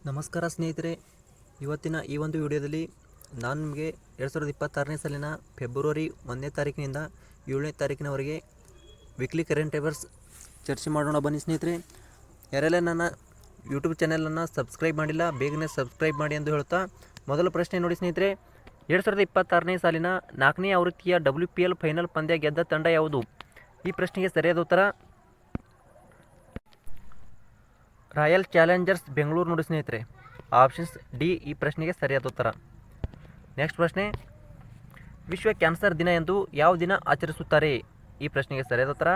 ನಮಸ್ಕಾರ ಸ್ನೇಹಿತರೆ, ಇವತ್ತಿನ ಈ ಒಂದು ವಿಡಿಯೋದಲ್ಲಿ ನಾನು ನಿಮಗೆ 2026ನೇ ಸಾಲಿನ ಫೆಬ್ರವರಿ 1ನೇ ತಾರೀಕಿನಿಂದ 7ನೇ ತಾರೀಕಿನವರೆಗೆ ವೀಕ್ಲಿ ಕರೆಂಟ್ ಅಫೇರ್ಸ್ ಚರ್ಚೆ ಮಾಡೋಣ. ಬನ್ನಿ ಸ್ನೇಹಿತರೆ, ಯಾರೆಲ್ಲ ನನ್ನ ಯೂಟ್ಯೂಬ್ ಚಾನಲನ್ನು ಸಬ್ಸ್ಕ್ರೈಬ್ ಮಾಡಿಲ್ಲ ಬೇಗನೆ ಸಬ್ಸ್ಕ್ರೈಬ್ ಮಾಡಿ ಎಂದು ಹೇಳ್ತಾ, ಮೊದಲ ಪ್ರಶ್ನೆ ನೋಡಿ ಸ್ನೇಹಿತರೆ, 2026ನೇ ಸಾಲಿನ 4ನೇ ಆವೃತ್ತಿಯ WPL ಫೈನಲ್ ಪಂದ್ಯ ಗೆದ್ದ ತಂಡ ಯಾವುದು? ಈ ಪ್ರಶ್ನೆಗೆ ಸರಿಯಾದ ಉತ್ತರ ರಾಯಲ್ ಚಾಲೆಂಜರ್ಸ್ ಬೆಂಗಳೂರು ನೋಡಿ ಸ್ನೇಹಿತರೆ. ಆಪ್ಷನ್ಸ್ ಡಿ ಈ ಪ್ರಶ್ನೆಗೆ ಸರಿಯಾದ ಉತ್ತರ. ನೆಕ್ಸ್ಟ್ ಪ್ರಶ್ನೆ, ವಿಶ್ವ ಕ್ಯಾನ್ಸರ್ ದಿನ ಎಂದು ಯಾವ ದಿನ ಆಚರಿಸುತ್ತಾರೆ? ಈ ಪ್ರಶ್ನೆಗೆ ಸರಿಯಾದ ಉತ್ತರ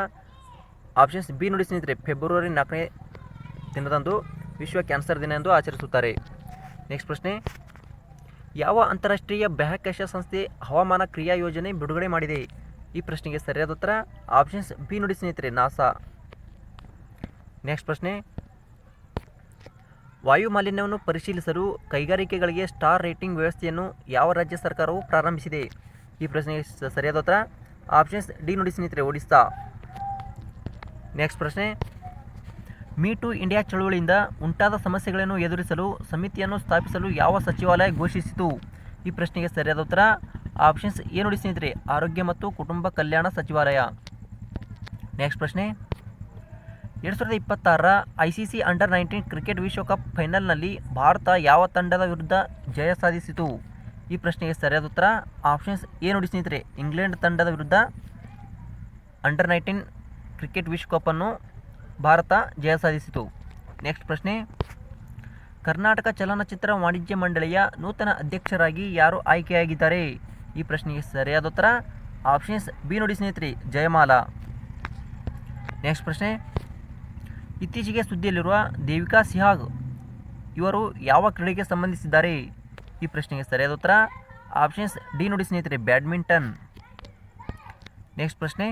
ಆಪ್ಷನ್ಸ್ ಬಿ ನೋಡಿ ಸ್ನೇಹಿತರೆ. ಫೆಬ್ರವರಿ 4ನೇ ದಿನದಂದು ವಿಶ್ವ ಕ್ಯಾನ್ಸರ್ ದಿನ ಎಂದು ಆಚರಿಸುತ್ತಾರೆ. ನೆಕ್ಸ್ಟ್ ಪ್ರಶ್ನೆ, ಯಾವ ಅಂತಾರಾಷ್ಟ್ರೀಯ ಬಾಹ್ಯಾಕಾಶ ಸಂಸ್ಥೆ ಹವಾಮಾನ ಕ್ರಿಯಾ ಯೋಜನೆ ಬಿಡುಗಡೆ ಮಾಡಿದೆ? ಈ ಪ್ರಶ್ನೆಗೆ ಸರಿಯಾದ ಉತ್ತರ ಆಪ್ಷನ್ಸ್ ಬಿ ನೋಡಿ ಸ್ನೇಹಿತರೆ, ನಾಸಾ. ನೆಕ್ಸ್ಟ್ ಪ್ರಶ್ನೆ, ವಾಯು ಮಾಲಿನ್ಯವನ್ನು ಪರಿಶೀಲಿಸಲು ಕೈಗಾರಿಕೆಗಳಿಗೆ ಸ್ಟಾರ್ ರೇಟಿಂಗ್ ವ್ಯವಸ್ಥೆಯನ್ನು ಯಾವ ರಾಜ್ಯ ಸರ್ಕಾರವು ಪ್ರಾರಂಭಿಸಿದೆ? ಈ ಪ್ರಶ್ನೆಗೆ ಸರಿಯಾದ ಉತ್ತರ ಆಪ್ಷನ್ಸ್ ಡಿ ನೋಡಿ ಸ್ನೇಹಿತರೆ, ಒಡಿಸ್ಸಾ. ನೆಕ್ಸ್ಟ್ ಪ್ರಶ್ನೆ, ಮೀ ಟು ಇಂಡಿಯಾ ಚಳುವಳಿಯಿಂದ ಉಂಟಾದ ಸಮಸ್ಯೆಗಳನ್ನು ಎದುರಿಸಲು ಸಮಿತಿಯನ್ನು ಸ್ಥಾಪಿಸಲು ಯಾವ ಸಚಿವಾಲಯ ಘೋಷಿಸಿತು? ಈ ಪ್ರಶ್ನೆಗೆ ಸರಿಯಾದ ಉತ್ತರ ಆಪ್ಷನ್ಸ್ ಎ ನೋಡಿ ಸ್ನೇಹಿತರೆ, ಆರೋಗ್ಯ ಮತ್ತು ಕುಟುಂಬ ಕಲ್ಯಾಣ ಸಚಿವಾಲಯ. ನೆಕ್ಸ್ಟ್ ಪ್ರಶ್ನೆ, 2026ರ ICC ಅಂಡರ್-19 ಕ್ರಿಕೆಟ್ ವಿಶ್ವಕಪ್ ಫೈನಲ್ನಲ್ಲಿ ಭಾರತ ಯಾವ ತಂಡದ ವಿರುದ್ಧ ಜಯ ಸಾಧಿಸಿತು? ಈ ಪ್ರಶ್ನೆಗೆ ಸರಿಯಾದ ಉತ್ತರ ಆಪ್ಷನ್ಸ್ ಎ ನೋಡಿ ಸ್ನೇಹಿತರೆ, ಇಂಗ್ಲೆಂಡ್ ತಂಡದ ವಿರುದ್ಧ ಅಂಡರ್-19 ಕ್ರಿಕೆಟ್ ವಿಶ್ವಕಪ್ಪನ್ನು ಭಾರತ ಜಯ ಸಾಧಿಸಿತು. ನೆಕ್ಸ್ಟ್ ಪ್ರಶ್ನೆ, ಕರ್ನಾಟಕ ಚಲನಚಿತ್ರ ವಾಣಿಜ್ಯ ಮಂಡಳಿಯ ನೂತನ ಅಧ್ಯಕ್ಷರಾಗಿ ಯಾರು ಆಯ್ಕೆಯಾಗಿದ್ದಾರೆ? ಈ ಪ್ರಶ್ನೆಗೆ ಸರಿಯಾದ ಉತ್ತರ ಆಪ್ಷನ್ಸ್ ಬಿ ನೋಡಿ ಸ್ನೇಹಿತರೆ, ಜಯಮಾಲಾ. ನೆಕ್ಸ್ಟ್ ಪ್ರಶ್ನೆ, ಇತ್ತೀಚೆಗೆ ಸುದ್ದಿಯಲ್ಲಿರುವ ದೇವಿಕಾ ಸಿಹಾಗ್ ಇವರು ಯಾವ ಕ್ರೀಡೆಗೆ ಸಂಬಂಧಿಸಿದ್ದಾರೆ? ಈ ಪ್ರಶ್ನೆಗೆ ಸರಿಯಾದ ಉತ್ತರ ಆಪ್ಷನ್ಸ್ ಡಿ ನೋಡಿ ಸ್ನೇಹಿತರೆ, ಬ್ಯಾಡ್ಮಿಂಟನ್. ನೆಕ್ಸ್ಟ್ ಪ್ರಶ್ನೆ,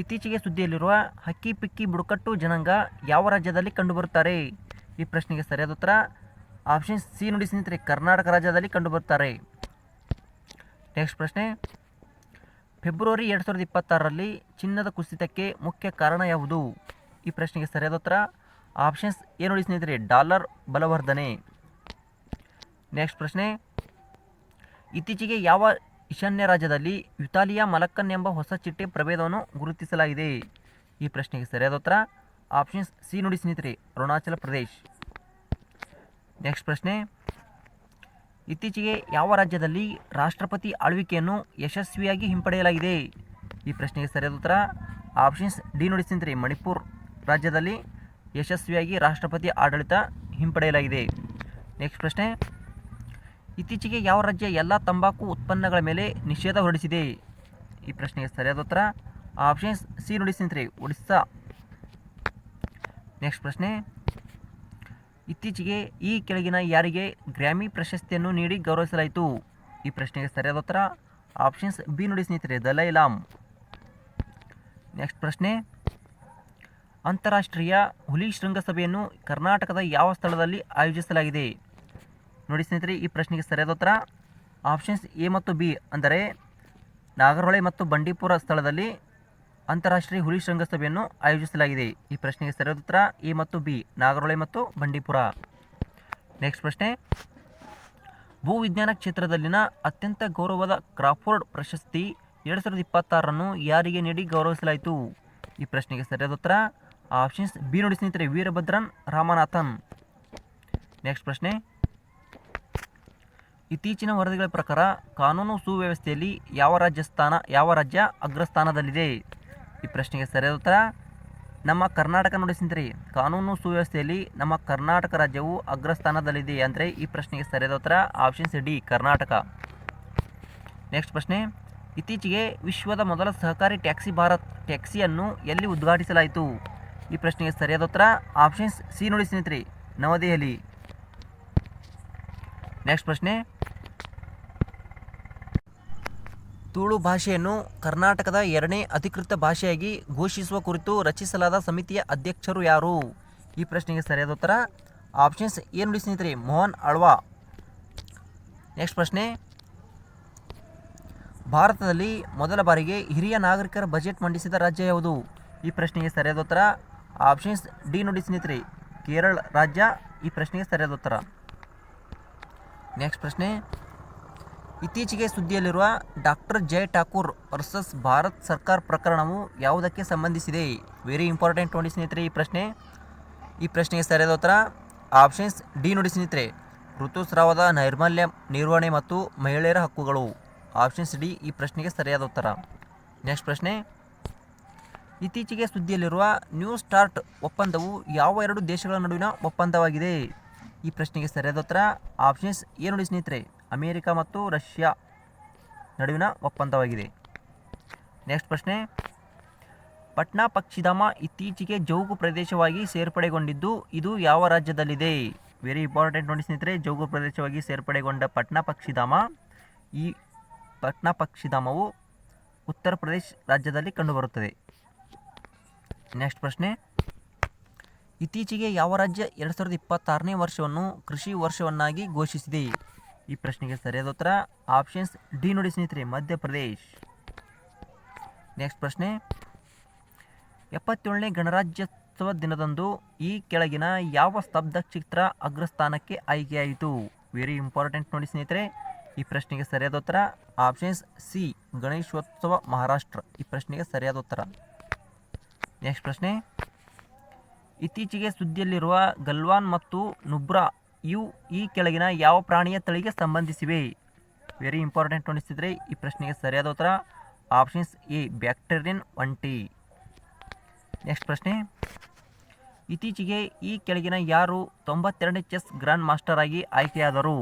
ಇತ್ತೀಚೆಗೆ ಸುದ್ದಿಯಲ್ಲಿರುವ ಹಕ್ಕಿ ಪಿಕ್ಕಿ ಬುಡಕಟ್ಟು ಜನಾಂಗ ಯಾವ ರಾಜ್ಯದಲ್ಲಿ ಕಂಡುಬರುತ್ತಾರೆ? ಈ ಪ್ರಶ್ನೆಗೆ ಸರಿಯಾದ ಉತ್ತರ ಆಪ್ಷನ್ಸ್ ಸಿ ನೋಡಿ ಸ್ನೇಹಿತರೆ, ಕರ್ನಾಟಕ ರಾಜ್ಯದಲ್ಲಿ ಕಂಡುಬರುತ್ತಾರೆ. ನೆಕ್ಸ್ಟ್ ಪ್ರಶ್ನೆ, ಫೆಬ್ರವರಿ 2026ರಲ್ಲಿ ಚಿನ್ನದ ಕುಸಿತಕ್ಕೆ ಮುಖ್ಯ ಕಾರಣ ಯಾವುದು? ಈ ಪ್ರಶ್ನೆಗೆ ಸರಿಯಾದ ಉತ್ತರ ಆಪ್ಷನ್ಸ್ ಎ ನೋಡಿ ಸ್ನೇಹಿತರೆ, ಡಾಲರ್ ಬಲವರ್ಧನೆ. ನೆಕ್ಸ್ಟ್ ಪ್ರಶ್ನೆ, ಇತ್ತೀಚೆಗೆ ಯಾವ ಈಶಾನ್ಯ ರಾಜ್ಯದಲ್ಲಿ ಯುತಾಲಿಯಾ ಮಲಕ್ಕನ್ ಎಂಬ ಹೊಸ ಚಿಟ್ಟೆ ಪ್ರಭೇದವನ್ನು ಗುರುತಿಸಲಾಗಿದೆ? ಈ ಪ್ರಶ್ನೆಗೆ ಸರಿಯಾದ ಉತ್ತರ ಆಪ್ಷನ್ಸ್ ಸಿ ನೋಡಿ ಸ್ನೇಹಿತರೆ, ಅರುಣಾಚಲ ಪ್ರದೇಶ್. ನೆಕ್ಸ್ಟ್ ಪ್ರಶ್ನೆ, ಇತ್ತೀಚೆಗೆ ಯಾವ ರಾಜ್ಯದಲ್ಲಿ ರಾಷ್ಟ್ರಪತಿ ಆಳ್ವಿಕೆಯನ್ನು ಯಶಸ್ವಿಯಾಗಿ ಹಿಂಪಡೆಯಲಾಗಿದೆ? ಈ ಪ್ರಶ್ನೆಗೆ ಸರಿಯಾದ ಉತ್ತರ ಆಪ್ಷನ್ಸ್ ಡಿ ನೋಡಿ ಸ್ನೇಹಿತರೆ, ಮಣಿಪುರ್ ರಾಜ್ಯದಲ್ಲಿ ಯಶಸ್ವಿಯಾಗಿ ರಾಷ್ಟ್ರಪತಿ ಆಡಳಿತ ಹಿಂಪಡೆಯಲಾಗಿದೆ. ನೆಕ್ಸ್ಟ್ ಪ್ರಶ್ನೆ, ಇತ್ತೀಚೆಗೆ ಯಾವ ರಾಜ್ಯ ಎಲ್ಲ ತಂಬಾಕು ಉತ್ಪನ್ನಗಳ ಮೇಲೆ ನಿಷೇಧ ಹೊರಡಿಸಿದೆ? ಈ ಪ್ರಶ್ನೆಗೆ ಸರಿಯಾದ ಉತ್ತರ ಆಪ್ಷನ್ಸ್ ಸಿ ನೋಡಿ ಸ್ನೇಹಿತರೆ, ಒಡಿಸ್ಸಾ. ನೆಕ್ಸ್ಟ್ ಪ್ರಶ್ನೆ, ಇತ್ತೀಚೆಗೆ ಈ ಕೆಳಗಿನ ಯಾರಿಗೆ ಗ್ರ್ಯಾಮಿ ಪ್ರಶಸ್ತಿಯನ್ನು ನೀಡಿ ಗೌರವಿಸಲಾಯಿತು? ಈ ಪ್ರಶ್ನೆಗೆ ಸರಿಯಾದ ಉತ್ತರ ಆಪ್ಷನ್ಸ್ ಬಿ ನೋಡಿ ಸ್ನೇಹಿತರೆ, ದಲೈ ಲಾಮ್. ನೆಕ್ಸ್ಟ್ ಪ್ರಶ್ನೆ, ಅಂತಾರಾಷ್ಟ್ರೀಯ ಹುಲಿ ಶೃಂಗಸಭೆಯನ್ನು ಕರ್ನಾಟಕದ ಯಾವ ಸ್ಥಳದಲ್ಲಿ ಆಯೋಜಿಸಲಾಗಿದೆ? ನೋಡಿ ಸ್ನೇಹಿತರೆ, ಈ ಪ್ರಶ್ನೆಗೆ ಸರಿಯಾದ ಉತ್ತರ ಆಪ್ಷನ್ಸ್ ಎ ಮತ್ತು ಬಿ, ಅಂದರೆ ನಾಗರಹೊಳೆ ಮತ್ತು ಬಂಡೀಪುರ ಸ್ಥಳದಲ್ಲಿ ಅಂತಾರಾಷ್ಟ್ರೀಯ ಹುಲಿ ಶೃಂಗಸಭೆಯನ್ನು ಆಯೋಜಿಸಲಾಗಿದೆ. ಈ ಪ್ರಶ್ನೆಗೆ ಸರಿಯಾದ ಉತ್ತರ ಎ ಮತ್ತು ಬಿ, ನಾಗರಹೊಳೆ ಮತ್ತು ಬಂಡೀಪುರ. ನೆಕ್ಸ್ಟ್ ಪ್ರಶ್ನೆ, ಭೂವಿಜ್ಞಾನ ಕ್ಷೇತ್ರದಲ್ಲಿನ ಅತ್ಯಂತ ಗೌರವದ ಕ್ರಾಫೋರ್ಡ್ ಪ್ರಶಸ್ತಿ 2026ರನ್ನು ಯಾರಿಗೆ ನೀಡಿ ಗೌರವಿಸಲಾಯಿತು? ಈ ಪ್ರಶ್ನೆಗೆ ಸರಿಯಾದ ಉತ್ತರ ಆಪ್ಷನ್ಸ್ ಬಿ ನೋಡಿ ಸ್ನೇಹಿತರೆ, ವೀರಭದ್ರನ್ ರಾಮನಾಥನ್. ನೆಕ್ಸ್ಟ್ ಪ್ರಶ್ನೆ, ಇತ್ತೀಚಿನ ವರದಿಗಳ ಪ್ರಕಾರ ಕಾನೂನು ಸುವ್ಯವಸ್ಥೆಯಲ್ಲಿ ಯಾವ ರಾಜ್ಯ ಅಗ್ರಸ್ಥಾನದಲ್ಲಿದೆ? ಈ ಪ್ರಶ್ನೆಗೆ ಸರಿಯಾದ ಉತ್ತರ ನಮ್ಮ ಕರ್ನಾಟಕ ನೋಡಿ ಸ್ನೇಹಿತರೆ, ಕಾನೂನು ಸುವ್ಯವಸ್ಥೆಯಲ್ಲಿ ನಮ್ಮ ಕರ್ನಾಟಕ ರಾಜ್ಯವು ಅಗ್ರಸ್ಥಾನದಲ್ಲಿದೆ. ಅಂದರೆ ಈ ಪ್ರಶ್ನೆಗೆ ಸರಿಯಾದ ಉತ್ತರ ಆಪ್ಷನ್ಸ್ ಡಿ, ಕರ್ನಾಟಕ. ನೆಕ್ಸ್ಟ್ ಪ್ರಶ್ನೆ, ಇತ್ತೀಚೆಗೆ ವಿಶ್ವದ ಮೊದಲ ಸಹಕಾರಿ ಟ್ಯಾಕ್ಸಿ ಭಾರತ್ ಟ್ಯಾಕ್ಸಿಯನ್ನು ಎಲ್ಲಿ ಉದ್ಘಾಟಿಸಲಾಯಿತು? ಈ ಪ್ರಶ್ನೆಗೆ ಸರಿಯಾದ ಉತ್ತರ ಆಪ್ಷನ್ಸ್ ಸಿ ನೋಡಿ ಸ್ನೇಹಿತರೆ, ನವದೆಹಲಿ. ನೆಕ್ಸ್ಟ್ ಪ್ರಶ್ನೆ, ತುಳು ಭಾಷೆಯನ್ನು ಕರ್ನಾಟಕದ 2ನೇ ಅಧಿಕೃತ ಭಾಷೆಯಾಗಿ ಘೋಷಿಸುವ ಕುರಿತು ರಚಿಸಲಾದ ಸಮಿತಿಯ ಅಧ್ಯಕ್ಷರು ಯಾರು? ಈ ಪ್ರಶ್ನೆಗೆ ಸರಿಯಾದ ಉತ್ತರ ಆಪ್ಷನ್ಸ್ ಎ ನೋಡಿ ಸ್ನೇಹಿತರೆ, ಮೋಹನ್ ಆಳ್ವಾ. ನೆಕ್ಸ್ಟ್ ಪ್ರಶ್ನೆ, ಭಾರತದಲ್ಲಿ ಮೊದಲ ಬಾರಿಗೆ ಹಿರಿಯ ನಾಗರಿಕರ ಬಜೆಟ್ ಮಂಡಿಸಿದ ರಾಜ್ಯ ಯಾವುದು? ಈ ಪ್ರಶ್ನೆಗೆ ಸರಿಯಾದ ಉತ್ತರ ಆಪ್ಷನ್ಸ್ ಡಿ ನೋಡಿ ಸ್ನೇಹಿತರೆ, ಕೇರಳ ರಾಜ್ಯ ಈ ಪ್ರಶ್ನೆಗೆ ಸರಿಯಾದ ಉತ್ತರ. ನೆಕ್ಸ್ಟ್ ಪ್ರಶ್ನೆ, ಇತ್ತೀಚೆಗೆ ಸುದ್ದಿಯಲ್ಲಿರುವ ಡಾಕ್ಟರ್ ಜೈ ಠಾಕೂರ್ ವರ್ಸಸ್ ಭಾರತ್ ಸರ್ಕಾರ್ ಪ್ರಕರಣವು ಯಾವುದಕ್ಕೆ ಸಂಬಂಧಿಸಿದೆ? ವೆರಿ ಇಂಪಾರ್ಟೆಂಟ್ ನೋಡಿ ಸ್ನೇಹಿತರೆ ಈ ಪ್ರಶ್ನೆಗೆ ಸರಿಯಾದ ಉತ್ತರ ಆಪ್ಷನ್ಸ್ ಡಿ ನೋಡಿ ಸ್ನೇಹಿತರೆ, ಋತುಸ್ರಾವದ ನೈರ್ಮಲ್ಯ ನಿರ್ವಹಣೆ ಮತ್ತು ಮಹಿಳೆಯರ ಹಕ್ಕುಗಳು. ಆಪ್ಷನ್ಸ್ ಡಿ ಈ ಪ್ರಶ್ನೆಗೆ ಸರಿಯಾದ ಉತ್ತರ. ನೆಕ್ಸ್ಟ್ ಪ್ರಶ್ನೆ, ಇತ್ತೀಚೆಗೆ ಸುದ್ದಿಯಲ್ಲಿರುವ ನ್ಯೂ ಸ್ಟಾರ್ಟ್ ಒಪ್ಪಂದವು ಯಾವ 2 ದೇಶಗಳ ನಡುವಿನ ಒಪ್ಪಂದವಾಗಿದೆ? ಈ ಪ್ರಶ್ನೆಗೆ ಸರಿಯಾದ ಉತ್ತರ ಆಪ್ಷನ್ಸ್ ಎ ನೋಡಿ ಸ್ನೇಹಿತರೆ, ಅಮೇರಿಕ ಮತ್ತು ರಷ್ಯಾ ನಡುವಿನ ಒಪ್ಪಂದವಾಗಿದೆ. ನೆಕ್ಸ್ಟ್ ಪ್ರಶ್ನೆ, ಪಟ್ನಾ ಪಕ್ಷಿಧಾಮ ಇತ್ತೀಚೆಗೆ ಜೌಗು ಪ್ರದೇಶವಾಗಿ ಸೇರ್ಪಡೆಗೊಂಡಿದ್ದು ಇದು ಯಾವ ರಾಜ್ಯದಲ್ಲಿದೆ? ವೆರಿ ಇಂಪಾರ್ಟೆಂಟ್ ನೋಡಿ ಸ್ನೇಹಿತರೆ, ಜೌಗು ಪ್ರದೇಶವಾಗಿ ಸೇರ್ಪಡೆಗೊಂಡ ಪಟ್ನಾ ಪಕ್ಷಿಧಾಮವು ಉತ್ತರ ಪ್ರದೇಶ ರಾಜ್ಯದಲ್ಲಿ ಕಂಡುಬರುತ್ತದೆ. ನೆಕ್ಸ್ಟ್ ಪ್ರಶ್ನೆ, ಇತ್ತೀಚೆಗೆ ಯಾವ ರಾಜ್ಯ 2026ನೇ ವರ್ಷವನ್ನು ಕೃಷಿ ವರ್ಷವನ್ನಾಗಿ ಘೋಷಿಸಿದೆ? ಈ ಪ್ರಶ್ನೆಗೆ ಸರಿಯಾದ ಉತ್ತರ ಆಪ್ಷನ್ಸ್ ಡಿ ನೋಡಿ ಸ್ನೇಹಿತರೆ, ಮಧ್ಯಪ್ರದೇಶ್. ನೆಕ್ಸ್ಟ್ ಪ್ರಶ್ನೆ, 77ನೇ ಗಣರಾಜ್ಯೋತ್ಸವ ದಿನದಂದು ಈ ಕೆಳಗಿನ ಯಾವ ಸ್ತಬ್ಧ ಚಿತ್ರ ಅಗ್ರಸ್ಥಾನಕ್ಕೆ ಆಯ್ಕೆಯಾಯಿತು? ವೆರಿ ಇಂಪಾರ್ಟೆಂಟ್ ನೋಡಿ ಸ್ನೇಹಿತರೆ, ಈ ಪ್ರಶ್ನೆಗೆ ಸರಿಯಾದ ಉತ್ತರ ಆಪ್ಷನ್ಸ್ ಸಿ, ಗಣೇಶೋತ್ಸವ ಮಹಾರಾಷ್ಟ್ರ. ಈ ಪ್ರಶ್ನೆಗೆ ಸರಿಯಾದ ಉತ್ತರ. ನೆಕ್ಸ್ಟ್ ಪ್ರಶ್ನೆ, ಇತ್ತೀಚೆಗೆ ಸುದ್ದಿಯಲ್ಲಿರುವ ಗಲ್ವಾನ್ ಮತ್ತು ನುಬ್ರಾ ಇವು ಈ ಕೆಳಗಿನ ಯಾವ ಪ್ರಾಣಿಯ ತಳಿಗೆ ಸಂಬಂಧಿಸಿವೆ? ವೆರಿ ಇಂಪಾರ್ಟೆಂಟ್ ನೋಡಿ ಸ್ನೇಹಿತರೆ, ಈ ಪ್ರಶ್ನೆಗೆ ಸರಿಯಾದ ಉತ್ತರ ಆಪ್ಷನ್ಸ್ ಎ, ಬ್ಯಾಕ್ಟೀರಿಯನ್ ಒಂಟಿ. ನೆಕ್ಸ್ಟ್ ಪ್ರಶ್ನೆ, ಇತ್ತೀಚೆಗೆ ಈ ಕೆಳಗಿನ ಯಾರು 92ನೇ ಚೆಸ್ ಗ್ರ್ಯಾಂಡ್ ಮಾಸ್ಟರ್ ಆಗಿ ಆಯ್ಕೆಯಾದರು?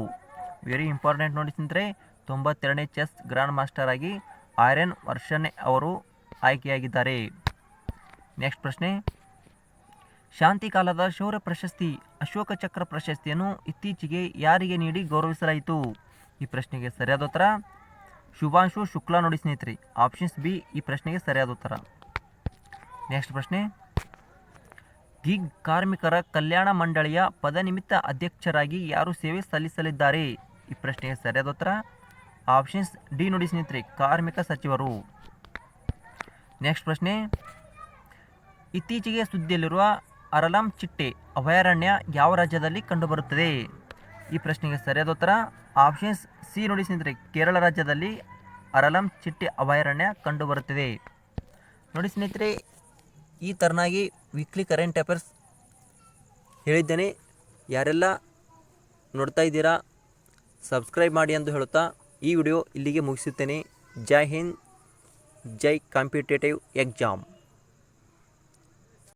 ವೆರಿ ಇಂಪಾರ್ಟೆಂಟ್ ನೋಡಿ ಸ್ನೇಹಿತರೆ, 92ನೇ ಚೆಸ್ ಗ್ರ್ಯಾಂಡ್ ಮಾಸ್ಟರ್ ಆಗಿ ಆರ್ಯನ್ ವರ್ಷನೆ ಅವರು ಆಯ್ಕೆಯಾಗಿದ್ದಾರೆ. ನೆಕ್ಸ್ಟ್ ಪ್ರಶ್ನೆ, ಶಾಂತಿ ಕಾಲದ ಶೌರ್ಯ ಪ್ರಶಸ್ತಿ ಅಶೋಕ ಚಕ್ರ ಪ್ರಶಸ್ತಿಯನ್ನು ಇತ್ತೀಚೆಗೆ ಯಾರಿಗೆ ನೀಡಿ ಗೌರವಿಸಲಾಯಿತು? ಈ ಪ್ರಶ್ನೆಗೆ ಸರಿಯಾದ ಉತ್ತರ ಶುಭಾಂಶು ಶುಕ್ಲಾ ನೋಡಿ ಸ್ನೇಹಿತರೆ, ಆಪ್ಷನ್ಸ್ ಬಿ ಈ ಪ್ರಶ್ನೆಗೆ ಸರಿಯಾದ ಉತ್ತರ. ನೆಕ್ಸ್ಟ್ ಪ್ರಶ್ನೆ, ಗಿಗ್ ಕಾರ್ಮಿಕರ ಕಲ್ಯಾಣ ಮಂಡಳಿಯ ಪದನಿಮಿತ್ತ ಅಧ್ಯಕ್ಷರಾಗಿ ಯಾರು ಸೇವೆ ಸಲ್ಲಿಸಲಿದ್ದಾರೆ? ಈ ಪ್ರಶ್ನೆಗೆ ಸರಿಯಾದ ಉತ್ತರ ಆಪ್ಷನ್ಸ್ ಡಿ ನೋಡಿ ಸ್ನೇಹಿತರೆ, ಕಾರ್ಮಿಕ ಸಚಿವರು. ನೆಕ್ಸ್ಟ್ ಪ್ರಶ್ನೆ, ಇತ್ತೀಚೆಗೆ ಸುದ್ದಿಯಲ್ಲಿರುವ ಅರಲಂ ಚಿಟ್ಟೆ ಅಭಯಾರಣ್ಯ ಯಾವ ರಾಜ್ಯದಲ್ಲಿ ಕಂಡುಬರುತ್ತದೆ? ಈ ಪ್ರಶ್ನೆಗೆ ಸರಿಯಾದ ಉತ್ತರ ಆಪ್ಷನ್ಸ್ ಸಿ ನೋಡಿ ಸ್ನೇಹಿತರೆ, ಕೇರಳ ರಾಜ್ಯದಲ್ಲಿ ಅರಲಂ ಚಿಟ್ಟೆ ಅಭಯಾರಣ್ಯ ಕಂಡುಬರುತ್ತದೆ. ನೋಡಿ ಸ್ನೇಹಿತರೆ, ಈ ಥರನಾಗಿ ವೀಕ್ಲಿ ಕರೆಂಟ್ ಅಫೇರ್ಸ್ ಹೇಳಿದ್ದೇನೆ. ಯಾರೆಲ್ಲ ನೋಡ್ತಾ ಇದ್ದೀರಾ ಸಬ್ಸ್ಕ್ರೈಬ್ ಮಾಡಿ ಎಂದು ಹೇಳುತ್ತಾ ಈ ವಿಡಿಯೋ ಇಲ್ಲಿಗೆ ಮುಗಿಸುತ್ತೇನೆ. ಜೈ ಹಿಂದ್, ಜೈ ಕಾಂಪಿಟೇಟಿವ್ ಎಕ್ಸಾಮ್.